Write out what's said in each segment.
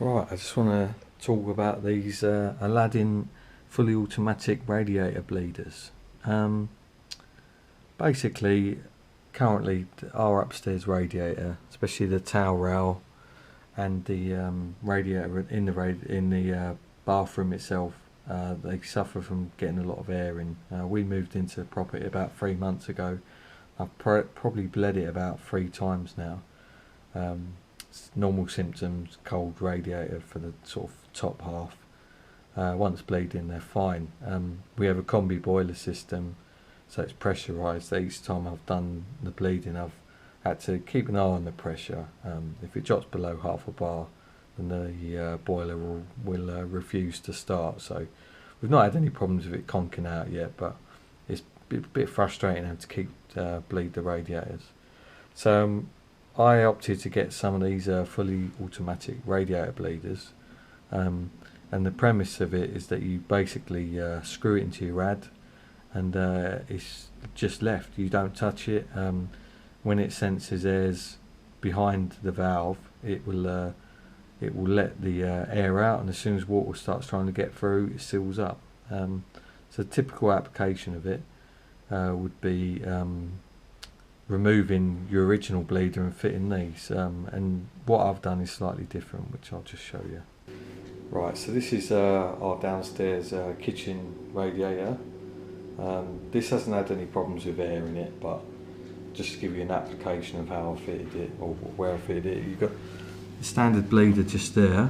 Right, I just want to talk about these Aladdin fully automatic radiator bleeders. Basically, currently our upstairs radiator, especially the towel rail and the radiator in the bathroom itself, they suffer from getting a lot of air in. We moved into the property about 3 months ago. I've probably bled it about 3 times now. Normal symptoms, cold radiator for the sort of top half. Once bleeding, they're fine. We have a combi boiler system, so it's pressurised. Each time I've done the bleeding, I've had to keep an eye on the pressure. If it drops below half a bar, then the boiler will refuse to start. So we've not had any problems with it conking out yet, but it's a bit frustrating having to keep bleed the radiators. So I opted to get some of these fully automatic radiator bleeders, and the premise of it is that you basically screw it into your rad, and it's just left. You don't touch it. When it senses air's behind the valve, it will let the air out, and as soon as water starts trying to get through, it seals up. So a typical application of it would be removing your original bleeder and fitting these, and what I've done is slightly different, which I'll just show you. Right, so this is our downstairs kitchen radiator. This hasn't had any problems with air in it, but just to give you an application of how I fitted it, or where I fitted it, you've got the standard bleeder just there,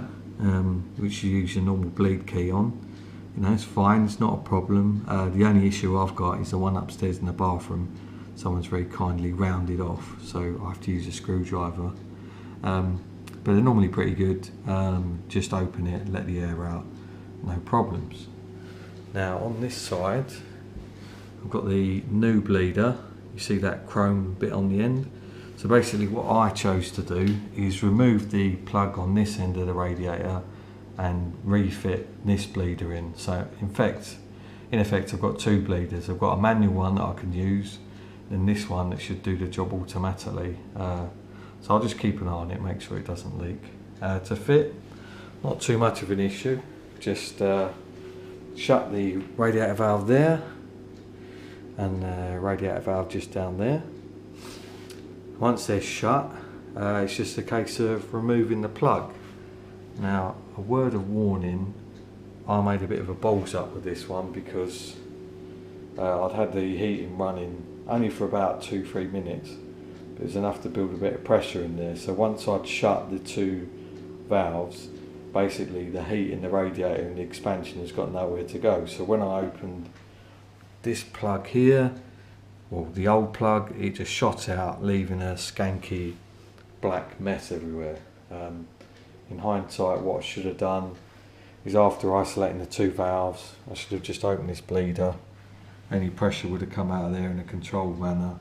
which you use your normal bleed key on. You know, it's fine, it's not a problem. The only issue I've got is the one upstairs in the bathroom. Someone's very kindly rounded off, so I have to use a screwdriver. But they're normally pretty good. Just open it, let the air out, no problems. Now on this side, I've got the new bleeder. You see that chrome bit on the end? So basically what I chose to do is remove the plug on this end of the radiator and refit this bleeder in. So in effect I've got 2 bleeders. I've got a manual one that I can use, and this one that should do the job automatically. So I'll just keep an eye on it, make sure it doesn't leak. To fit, not too much of an issue. Just shut the radiator valve there, and radiator valve just down there. Once they're shut, it's just a case of removing the plug. Now, a word of warning, I made a bit of a balls up with this one because I'd had the heating running only for about 2-3 minutes, but it was enough to build a bit of pressure in there. So once I'd shut the 2 valves, basically the heat in the radiator and the expansion has got nowhere to go. So when I opened this plug here, or the old plug, it just shot out, leaving a skanky black mess everywhere. In hindsight, what I should have done is, after isolating the 2 valves, I should have just opened this bleeder. Any pressure would have come out of there in a controlled manner,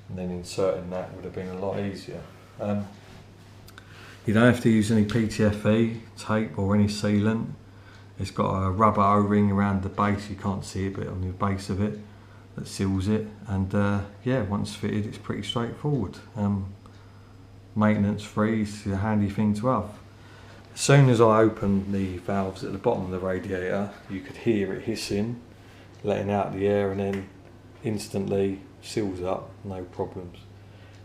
and then inserting that would have been a lot easier. You don't have to use any PTFE tape or any sealant. It's got a rubber O-ring around the base, you can't see it, but on the base of it, that seals it. And yeah, once fitted, it's pretty straightforward. Maintenance free, it's a handy thing to have. As soon as I opened the valves at the bottom of the radiator, you could hear it hissing, letting out the air, and then instantly seals up, no problems.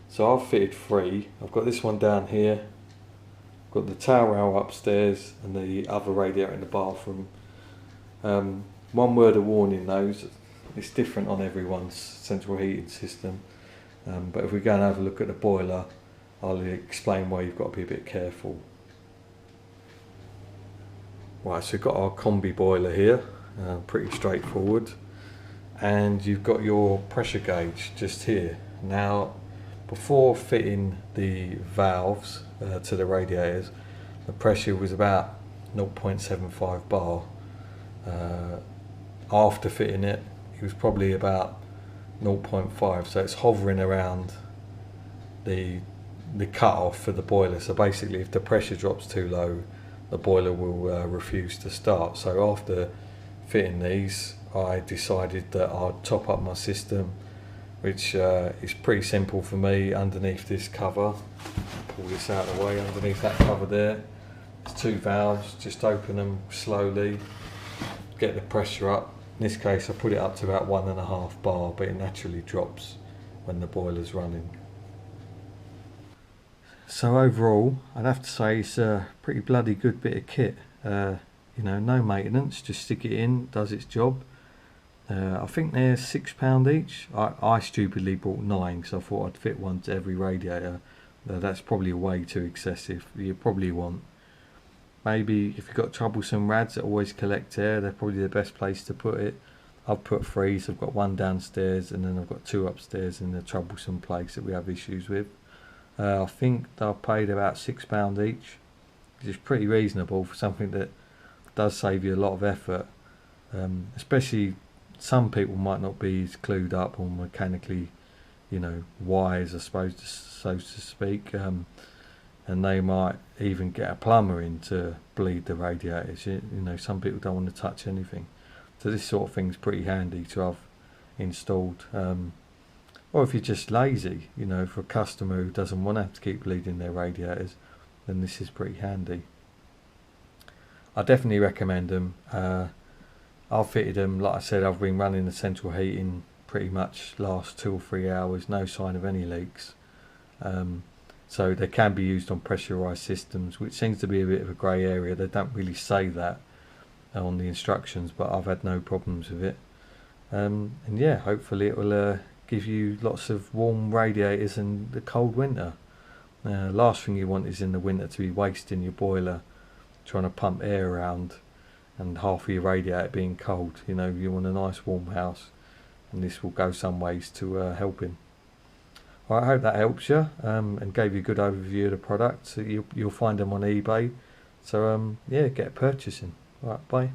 So I've fitted 3. I've got this one down here, I've got the towel rail upstairs, and the other radiator in the bathroom. One word of warning though, it's different on everyone's central heating system, but if we go and have a look at the boiler, I'll explain why you've got to be a bit careful. Right, so we've got our combi boiler here, pretty straightforward, and you've got your pressure gauge just here. Now, before fitting the valves to the radiators, the pressure was about 0.75 bar. After fitting it, it was probably about 0.5, so it's hovering around the cut-off for the boiler. So basically, if the pressure drops too low, the boiler will refuse to start. So after fitting these, I decided that I'd top up my system, which is pretty simple for me. Underneath this cover, pull this out of the way, underneath that cover there, There's two valves, just open them slowly, get the pressure up. In this case I put it up to about 1.5 bar, but it naturally drops when the boiler's running. So overall I'd have to say it's a pretty bloody good bit of kit. You know, no maintenance, just stick it in, does its job. I think they're £6 each. I stupidly bought 9 because I thought I'd fit one to every radiator. That's probably way too excessive. You probably want, maybe if you've got troublesome rads that always collect air, they're probably the best place to put it. I've put 3, so I've got 1 downstairs and then I've got 2 upstairs in the troublesome place that we have issues with. I think I paid about £6 each, which is pretty reasonable for something that does save you a lot of effort. Especially some people might not be as clued up or mechanically, you know, wise, I suppose, so to speak, and they might even get a plumber in to bleed the radiators. You know, some people don't want to touch anything, so this sort of thing's pretty handy to have installed. Or if you're just lazy, you know, for a customer who doesn't want to have to keep bleeding their radiators, then this is pretty handy. I definitely recommend them. I've fitted them, like I said, I've been running the central heating pretty much last 2 or 3 hours, no sign of any leaks. So they can be used on pressurised systems, which seems to be a bit of a grey area. They don't really say that on the instructions, but I've had no problems with it. And yeah, hopefully it will give you lots of warm radiators in the cold winter. Last thing you want is in the winter to be wasting your boiler trying to pump air around and half of your radiator being cold. You know, you want a nice warm house, and this will go some ways to helping. Well, I hope that helps you and gave you a good overview of the product. So you'll find them on eBay. So yeah, get purchasing. Right, bye.